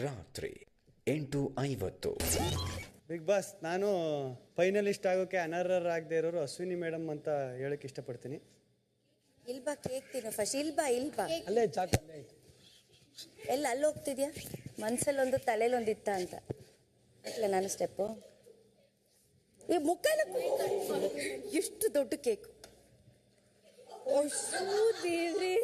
ರಾತ್ರಿ 8:50. Big boss, ನಾನು finalist ಆಗೋಕೆ ಅನರ್ಹರಾಗದೇ ಇರೋರು ಅಶ್ವಿನಿ ಮೇಡಮ್ ಅಂತ ಹೇಳಕ್ಕೆ ಇಷ್ಟಪಡ್ತೀನಿ. ಇಲ್ಬಾ ಕೇಕ್ ತಿನ್ನು ಫಸ್ಟ್. ಇಲ್ಬಾ ಅಲ್ಲೇ ಚಾಕಲ್ಲೇ ಎಲ್ಲ ಅಲ್ಲಿ ಹೋಗ್ತಿದ್ಯಾ? ಮನ್ಸಲ್ಲೊಂದು ತಲೆಲೊಂದು ಇತ್ತ ಅಂತ ಇಲ್ಲ ನಾನು ಸ್ಟೆಪ್ಪು. ಈ ಮುಖನ ಎಷ್ಟು ದೊಡ್ಡ ಕೇಕು. ದೇವ್ರಿ,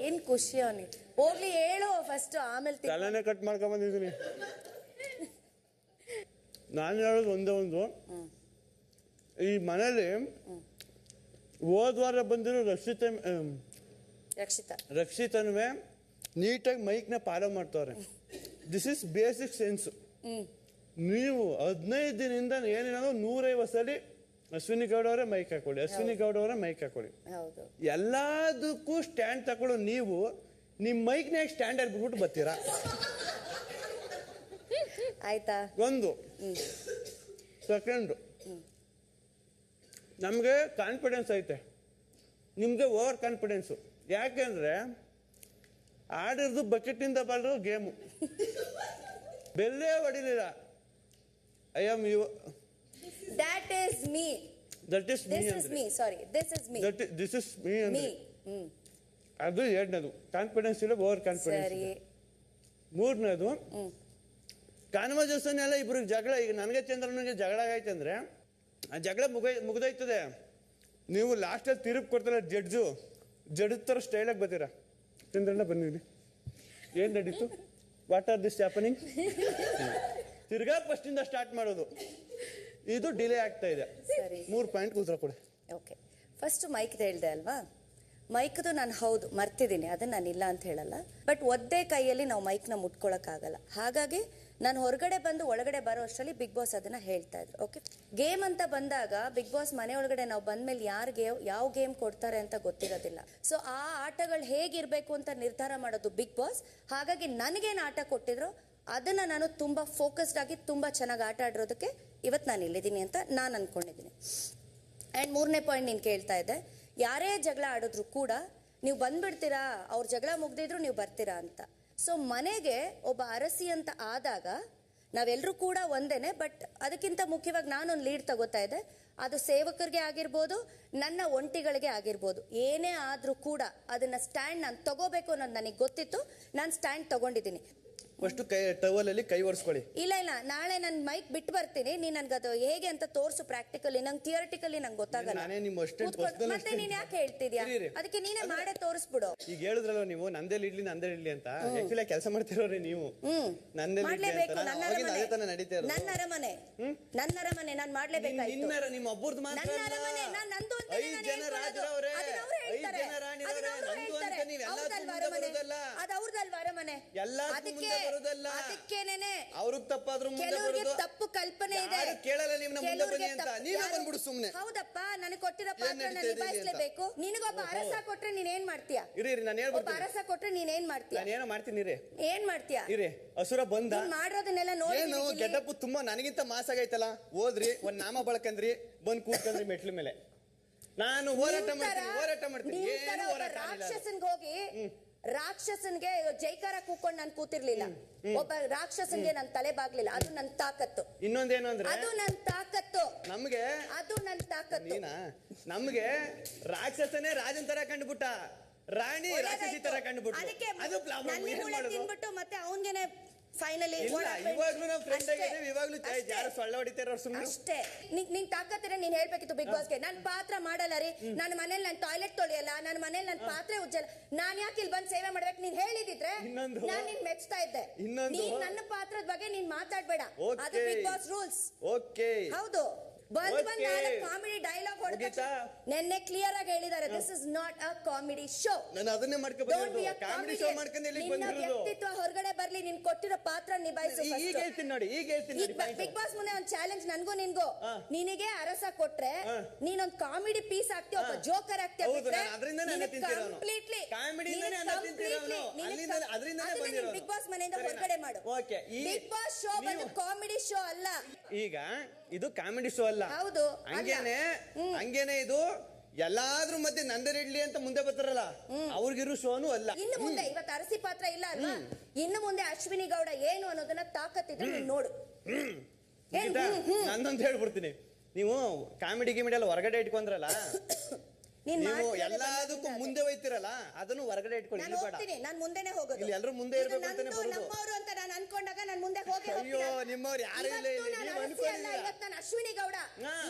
ಏನ್ ಖುಷಿ ಅವನಿಗೆ. ಹೋಗ್ಲಿ ಹೇಳು ಫಸ್ಟ್, ಆಮೇಲೆ ತಲೆನೇ ಕಟ್ ಮಾಡ್ಕೊಂಡ್ ಬಂದಿದ್ದೀನಿ. ನಾನು ಹೇಳೋದು ಒಂದೇ ಒಂದು, ಈ ಮನೇಲಿ ಹೋದ್ವಾರ ಬಂದಿರೋ ರಕ್ಷಿತನ್ವೇ ನೀಟಾಗಿ ಮೈಕ್ನ ಫಾಲೋ ಮಾಡ್ತವ್ರೆ. This is basic sense. ನೀವು 15 ದಿನದಿಂದ ಏನೇನೋ 150 ಸಲ ಅಶ್ವಿನಿ ಗೌಡ ಅವರೇ ಮೈಕ್ ಹಾಕೊಳ್ಳಿ, ಅಶ್ವಿನಿ ಗೌಡ ಅವರೇ ಮೈಕ್ ಹಾಕೊಳ್ಳಿ, ಎಲ್ಲದಕ್ಕೂ ಸ್ಟ್ಯಾಂಡ್ ತಗೊಳ್ಳೋ ನೀವು ನಿಮ್ ಮೈಕ್ನಾಗ ಸ್ಟ್ಯಾಂಡರ್ಡ್ ಬಿಟ್ಬಿಟ್ಟು ಬರ್ತೀರಾ? ಆಯ್ತಾ? ಒಂದು ಸೆಕೆಂಡು, ನಮಗೆ ಕಾನ್ಫಿಡೆನ್ಸ್ ಐತೆ, ನಿಮ್ಗೆ ಓವರ್ ಕಾನ್ಫಿಡೆನ್ಸು. ಯಾಕೆಂದ್ರೆ ಆಡಿರೋದು ಬಕೆಟಿಂದ ಬಾಳ್ದು ಗೇಮು, ಬೆಲ್ಲೇ ಹೊಡಿಲಿಲ್ಲ. I am you, that is me, that is me, this is me, sorry, this is me, this is me ಅಂದ್ರೆ me. ಅದು ಎರಡನೇದು, ಕಾನ್ಫಿಡೆನ್ಸ್ ಇಲ್ಲ, ಓವರ್ ಕಾನ್ಫಿಡೆನ್ಸ್. ಸರಿ. ಮೂರನೇದು, ಕಾನ್ವರ್ಸೇಷನ್ ಎಲ್ಲ ಇಬ್ರಿಗೆ ಜಗಳ. ಈಗ ನನಗೆ ಚಂದ್ರನಿಗೆ ಜಗಳ ಆಗೈತೆ ಅಂದ್ರೆ ಆ ಜಗಳ ಮುಗ್ದೈತದೆ. ನೀವು ಲಾಸ್ಟಲ್ಲಿ ತಿರುಗಿ ಕೊಡ್ತಾರ ಜಡ್ ಥರ ಸ್ಟೈಲಾಗಿ ಬರ್ತೀರಾ. ಚಂದ್ರಣ್ಣ ಬಂದಿದ್ದೀನಿ, ಏನು ನಡೀತು, ವಾಟ್ ಆರ್ ದಿಸ್ ಹ್ಯಾಪನಿಂಗ್, ತಿರ್ಗಾ ಫಸ್ಟಿಂದ ಸ್ಟಾರ್ಟ್ ಮಾಡೋದು. ಇದು ಡಿಲೇ ಆಗ್ತಾ ಇದೆ. 3 ಪಾಯಿಂಟ್ ಉತ್ತರ ಕೊಡಿ. ಓಕೆ, ಫಸ್ಟ್ ಮೈಕ್ ಹೇಳ್ದೆ ಅಲ್ವಾ? ಮೈಕ್ದು ನಾನು ಹೌದು ಮರ್ತಿದ್ದೀನಿ, ಅದನ್ನ ನಾನು ಇಲ್ಲ ಅಂತ ಹೇಳಲ್ಲ. ಬಟ್ ಒದ್ದೆ ಕೈಯಲ್ಲಿ ನಾವು ಮೈಕ್ನ ಮುಟ್ಕೊಳಕ್ಕಾಗಲ್ಲ. ಹಾಗಾಗಿ ನಾನು ಹೊರಗಡೆ ಬಂದು ಒಳಗಡೆ ಬರೋ ಅಷ್ಟರಲ್ಲಿ ಬಿಗ್ ಬಾಸ್ ಅದನ್ನ ಹೇಳ್ತಾ ಇದ್ರು. ಓಕೆ, ಗೇಮ್ ಅಂತ ಬಂದಾಗ ಬಿಗ್ ಬಾಸ್ ಮನೆ ಒಳಗಡೆ ನಾವು ಬಂದ್ಮೇಲೆ ಯಾರಿಗೆ ಯಾವ ಗೇಮ್ ಕೊಡ್ತಾರೆ ಅಂತ ಗೊತ್ತಿರೋದಿಲ್ಲ. ಸೊ ಆ ಆಟಗಳು ಹೇಗಿರ್ಬೇಕು ಅಂತ ನಿರ್ಧಾರ ಮಾಡೋದು ಬಿಗ್ ಬಾಸ್. ಹಾಗಾಗಿ ನನಗೇನು ಆಟ ಕೊಟ್ಟಿದ್ರು ಅದನ್ನ ನಾನು ತುಂಬಾ ಫೋಕಸ್ಡ್ ಆಗಿ ತುಂಬಾ ಚೆನ್ನಾಗಿ ಆಟ ಆಡಿರೋದಕ್ಕೆ ಇವತ್ತು ನಾನು ಇಲ್ಲಿದ್ದೀನಿ ಅಂತ ನಾನು ಅನ್ಕೊಂಡಿದ್ದೀನಿ. ಆ್ಯಂಡ್ 3ನೇ ಪಾಯಿಂಟ್ ನೀನು ಕೇಳ್ತಾ ಇದ್ದೆ, ಯಾರೇ ಜಗಳ ಆಡಿದ್ರು ಕೂಡ ನೀವು ಬಂದ್ಬಿಡ್ತೀರಾ, ಅವ್ರ ಜಗಳ ಮುಗ್ದಿದ್ರು ನೀವು ಬರ್ತೀರಾ ಅಂತ. ಸೊ ಮನೆಗೆ ಒಬ್ಬ ಅರಸಿ ಅಂತ ಆದಾಗ ನಾವೆಲ್ಲರೂ ಕೂಡ ಒಂದೇನೆ. ಬಟ್ ಅದಕ್ಕಿಂತ ಮುಖ್ಯವಾಗಿ ನಾನೊಂದು ಲೀಡ್ ತಗೋತಾ ಇದ್ದೆ. ಅದು ಸೇವಕರಿಗೆ ಆಗಿರ್ಬೋದು, ನನ್ನ ಒಂಟಿಗಳಿಗೆ ಆಗಿರ್ಬೋದು, ಏನೇ ಆದ್ರೂ ಕೂಡ ಅದನ್ನ ಸ್ಟ್ಯಾಂಡ್ ನಾನು ತಗೋಬೇಕು ಅನ್ನೋದು ನನಗೆ ಗೊತ್ತಿತ್ತು. ನಾನು ಸ್ಟ್ಯಾಂಡ್ ತಗೊಂಡಿದ್ದೀನಿ. ಫಸ್ಟ್ ಟವಲಲ್ಲಿ ಕೈ ಒರೆಸ್ಕೊಳ್ಳಿ. ಇಲ್ಲ, ನಾಳೆ ನಾನು ಮೈಕ್ ಬಿಟ್ಟು ಬರ್ತೀನಿ. ನೀನ್ ನನ್ಗೆ ಅದು ಹೇಗೆ ಅಂತ ತೋರಿಸು ಪ್ರಾಕ್ಟಿಕಲಿ. ನಂಗೆ ಥಿಯರಿಟಿಕಲಿ ನಂಗೆ ಗೊತ್ತಾಗಲ್ಲ. ಮತ್ತೆ ನೀನ್ ಯಾಕೆ ಹೇಳ್ತಿದ್ಯಾ? ಅದಕ್ಕೆ ನೀನೇ ಮಾಡೇ ತೋರಿಸ್ಬಿಡು. ಈಗ ಹೇಳಿದ್ರಲ್ಲ ನೀವು ನಂದೇ ಇಡ್ಲಿ ಅಂತ. ಆಕ್ಚುಲಿ ಕೆಲಸ ಮಾಡ್ತಿರೋರಿ ನೀವು. ಮಾಡ್ಲೇಬೇಕು, ನನ್ನ ಅರಮನೆ ನಾನು ಮಾಡ್ಲೇಬೇಕಾಯ್ತು. ನಿಮ್ಮ ಒಬ್ಬರದ್ದು ಮಾತ್ರ ನನ್ನ ಅರಮನೆ, ನಾನು ನಂದು ಅಂತ ಅದು ಅವ್ರದಲ್ವ ಅರಮನೆ. ಅದಕ್ಕೇನೆ ಅವ್ರಿಗೆ ತಪ್ಪಾದ್ರೂ ತಪ್ಪು ಕಲ್ಪನೆ ಇದೆ. ಹೌದಪ್ಪ, ನನಗೆ ಕೊಟ್ಟಿರೋ ಪಾತ್ರ ನಿಭಾಯಿಸಲೇಬೇಕು. ನಿನಗೊಬ್ಬ ಅರಸ ಕೊಟ್ರೆ ನೀನೇನ್ ಮಾಡ್ತೀಯಾ? ಒಬ್ಬ ಅರಸ ಕೊಟ್ರೆ ನೀನೇನ್ ಮಾಡ್ತೀಯಾ? ಏನ್ ಮಾಡ್ತೀಯಾ? ಹಸುರ ಬಂದ ಮಾಡೋದನ್ನೆಲ್ಲ ನೋಡಿ ಗೆಟಪ್ ತುಂಬಾ ನನಗಿಂತ ಮಾಸ್ ಆಗೈತಲ್ಲ. ಹೋದ್ರಿ ಒಂದ್ ನಾಮ ಬಳಕಂದ್ರಿ, ಬಂದ್ ಕೂತ್ಕೊಂಡ್ರಿ ಮೆಟ್ಲ ಮೇಲೆ. ನಾನು ಹೋರಾಟ ಮಾಡ್ತೀನಿ. ರಾಕ್ಷಸನ್ಗೆ ಹೋಗಿ ರಾಕ್ಷಸನ್ಗೆ ಜೈಕಾರ ಕೂಕೊಂಡು ನಾನು ಕೂತಿರ್ಲಿಲ್ಲ. ಒಬ್ಬ ರಾಕ್ಷಸನ್ಗೆ ನಾನು ತಲೆ ಬಾಗ್ಲಿಲ್ಲ. ಅದು ನನ್ನ ತಾಕತ್ತು. ಇನ್ನೊಂದೇನು ಅಂದ್ರೆ ಅದು ನನ್ನ ತಾಕತ್ತು. ಅದು ನನ್ನ ತಾಕತ್ತು. ನಮ್ಗೆ ರಾಕ್ಷಸನೇ ರಾಜನ್ ತರ ಕಂಡುಬಿಟ್ಟ, ರಾಣಿ ರಾಕ್ಷಸಿ ತರ ಕಂಡುಬಿಟ್ಟು. ಅದು ತಿನ್ಬಿಟ್ಟು ಮತ್ತೆ ಅವನ್ಗೆನೆ ಫೈನಲಿ ಅಷ್ಟೇ. ನೀನ್ ತಾಕತ್ತಿರ ನೀನ್ ಹೇಳ್ಬೇಕಿತ್ತು ಬಿಗ್ ಬಾಸ್ಗೆ. ನನ್ ಪಾತ್ರ ಮಾಡಲ್ಲ ರೀ, ನನ್ನ ಮನೇಲಿ ನಾನು ಟಾಯ್ಲೆಟ್ ತೊಳೆಯಲ್ಲ, ನನ್ನ ಮನೇಲಿ ನನ್ನ ಪಾತ್ರೆ ಉಜ್ಜಲ್ಲ, ನಾನ್ ಯಾಕೆ ಇಲ್ಲಿ ಬಂದು ಸೇವೆ ಮಾಡ್ಬೇಕು? ನೀನ್ ಹೇಳಿದಿದ್ರೆ ನಾನ್ ನಿನ್ ಮೆಚ್ತಾ ಇದ್ದೆ. ನೀನ್ ನನ್ನ ಪಾತ್ರದ ಬಗ್ಗೆ ನೀನ್ ಮಾತಾಡ್ಬೇಡ, ಅದು ಬಿಗ್ ಬಾಸ್ ರೂಲ್ಸ್. ಹೌದು, ಕಾಮಿಡಿ ಡೈಲಾಗ್ ಹೊಡೆದ ನೆನ್ನೆ ಕ್ಲಿಯರ್ ಆಗಿ ಹೇಳಿದ್ದಾರೆ, this is not a comedy show. ವ್ಯಕ್ತಿತ್ವ ಹೊರಗಡೆ ಬರ್ಲಿ, ನೀನ್ ಕೊಟ್ಟಿರೋ ಪಾತ್ರ ನಿಭಾಯಿಸು. ಬಿಗ್ ಬಾಸ್ ಮುಂದೆ ಒಂದು ಚಾಲೆಂಜ್ ನನ್ಗೂ ನಿನ್ಗೂ. ನಿನಗೆ ಅರಸ ಕೊಟ್ರೆ ನೀನೊಂದು ಕಾಮಿಡಿ ಪೀಸ್ ಆಗ್ತೀಯ, ಒಬ್ಬ ಜೋಕರ್ ಆಗ್ತೀಯ. ಬಿಗ್ ಬಾಸ್ ಮನೆಯಿಂದ ಹೊರಗಡೆ ಮಾಡು. ಬಿಗ್ ಬಾಸ್ ಶೋ ಬಂದು ಕಾಮಿಡಿ ಶೋ ಅಲ್ಲ. ಈಗ ಇದು ಕಾಮಿಡಿ ಶೋ ಅಲ್ಲ. ಹೌದು, ಹಂಗೇನೆ ಇದು ಎಲ್ಲಾದ್ರೂ ಮಧ್ಯೆ ನಂದರ್ ಇಡ್ಲಿ ಅಂತ ಮುಂದೆ ಬರ್ತಾರಲ್ಲ ಅವ್ರಿಗಿರೋ ಶೋನು ಅಲ್ಲ. ಇನ್ನು ಮುಂದೆ ಇವತ್ತು ಅರಸಿ ಪಾತ್ರ ಇಲ್ಲ ಅಲ್ವಾ, ಇನ್ನು ಮುಂದೆ ಅಶ್ವಿನಿ ಗೌಡ ಏನು ಅನ್ನೋದನ್ನ ತಾಕತ್ತಿದ್ರೆ ನೀನ್ ನೋಡು. ನಂದೊಂದು ಹೇಳ್ಬಿಡ್ತೀನಿ, ನೀವು ಕಾಮಿಡಿ ಗಿಮಿಡಿ ಎಲ್ಲ ಹೊರಗಡೆ ಇಟ್ಕೊಂಡ್ರಲ್ಲ, ನೀವು ಎಲ್ಲದಕ್ಕೂ ಮುಂದೆ ಹೋಯ್ತಿರಲ್ಲ, ಅದನ್ನು ಹೊರಗಡೆ ಇಟ್ಕೊಳ್ಳಿ. ನಾನು ಹೋಗ್ತೀನಿ, ನಾನು ಮುಂದೆನೆ ಹೋಗೋದು. ಇಲ್ಲಿ ಎಲ್ಲರೂ ಮುಂದೆ ಇರ್ಬೇಕು ಅಂತಾನೆ ಬರೋದು. ನಮ್ಮವರು ಅಂತ ನಾನು ಅನ್ಕೊಂಡಾಗ ನಾನು ಮುಂದೆ ಹೋಗಿ ಅಯ್ಯೋ ನಿಮ್ಮವ್ರು ಯಾರು ಇಲ್ಲ ಇಲ್ಲಿ, ನೀವು ಅನ್ಕೊಳ್ಳಿ. ಇವತ್ತು ನಾನು ಅಶ್ವಿನಿ ಗೌಡ,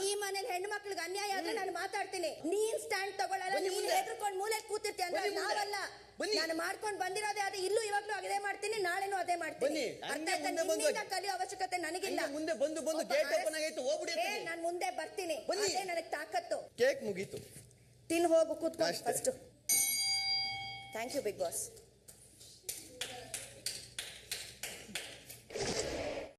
ಈ ಮನೇಲಿ ಹೆಣ್ಣು ಮಕ್ಳಿಗೆ ಅನ್ಯಾಯ ಆದ್ರೆ ನಾನು ಮಾತಾಡ್ತೀನಿ. ನೀನ್ ಸ್ಟ್ಯಾಂಡ್ ತಗೊಳ್ಳಲ್ಲ, ನೀನ್ ಹೆದರ್ಕೊಂಡು ಮೂಲೆ ಕೂತಿರ್ತೀಯ ಅಂದ್ರೆ ನಾವಲ್ಲ. ನಾನು ಮಾಡ್ಕೊಂಡು ಬಂದಿರೋದೇ ಅದೇ, ಇಲ್ಲೂ ಇವಾಗ್ಲೂ ಅದೇ ಮಾಡ್ತೀನಿ, ನಾಳೆನೂ ಅದೇ ಮಾಡ್ತೀನಿ. ನಿನ್ನಿಂದ ಕಲಿಯೋ ಅವಶ್ಯಕತೆ ನನಗಿಲ್ಲ. ಮುಂದೆ ಬಂದು ಗೇಟ್ ಓಪನ್ ಆಗೈತೆ, ಹೋಗ್ಬಿಡಿ. ನಾನು ಮುಂದೆ ಬರ್ತೀನಿ, ಅದೇ ನನಗೆ ತಾಕತ್ತು. ಕೇಕ್ ಮುಗೀತು, ತಿನ್ ಹೋಗು, ಕೂತ್ಕೊ first. Thank you big boss.